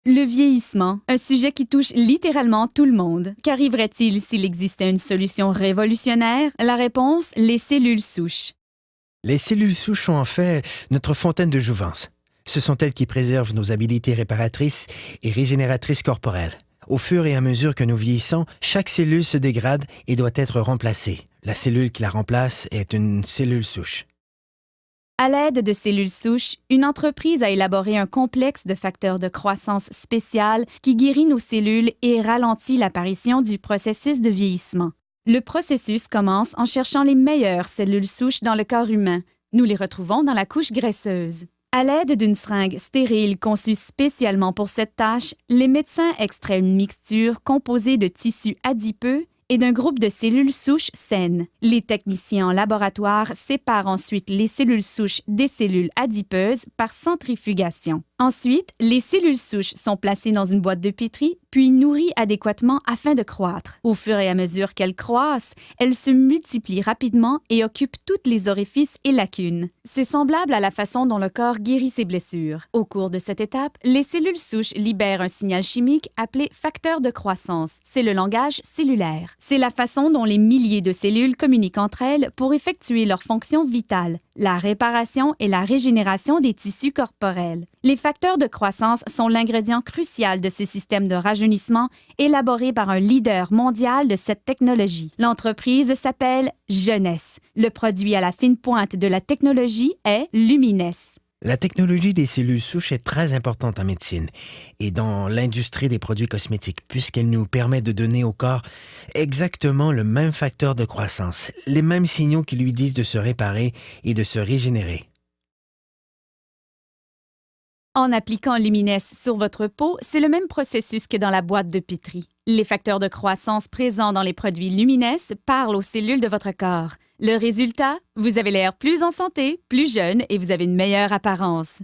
Le vieillissement, un sujet qui touche littéralement tout le monde. Qu'arriverait-il s'il existait une solution révolutionnaire? La réponse, les cellules souches. Les cellules souches sont en fait notre fontaine de jouvence. Ce sont elles qui préservent nos habiletés réparatrices et régénératrices corporelles. Au fur et à mesure que nous vieillissons, chaque cellule se dégrade et doit être remplacée. La cellule qui la remplace est une cellule souche. À l'aide de cellules souches, une entreprise a élaboré un complexe de facteurs de croissance spécial qui guérit nos cellules et ralentit l'apparition du processus de vieillissement. Le processus commence en cherchant les meilleures cellules souches dans le corps humain. Nous les retrouvons dans la couche graisseuse. À l'aide d'une seringue stérile conçue spécialement pour cette tâche, les médecins extraient une mixture composée de tissus adipeux et d'un groupe de cellules souches saines. Les techniciens en laboratoire séparent ensuite les cellules souches des cellules adipeuses par centrifugation. Ensuite, les cellules souches sont placées dans une boîte de pétri, puis nourries adéquatement afin de croître. Au fur et à mesure qu'elles croissent, elles se multiplient rapidement et occupent toutes les orifices et lacunes. C'est semblable à la façon dont le corps guérit ses blessures. Au cours de cette étape, les cellules souches libèrent un signal chimique appelé facteur de croissance. C'est le langage cellulaire. C'est la façon dont les milliers de cellules communiquent entre elles pour effectuer leurs fonctions vitales, la réparation et la régénération des tissus corporels. Les facteurs de croissance sont l'ingrédient crucial de ce système de rajeunissement élaboré par un leader mondial de cette technologie. L'entreprise s'appelle Jeunesse. Le produit à la fine pointe de la technologie est Lumines. La technologie des cellules souches est très importante en médecine et dans l'industrie des produits cosmétiques puisqu'elle nous permet de donner au corps exactement le même facteur de croissance, les mêmes signaux qui lui disent de se réparer et de se régénérer. En appliquant Lumines sur votre peau, c'est le même processus que dans la boîte de pétri. Les facteurs de croissance présents dans les produits Lumines parlent aux cellules de votre corps. Le résultat, vous avez l'air plus en santé, plus jeune et vous avez une meilleure apparence.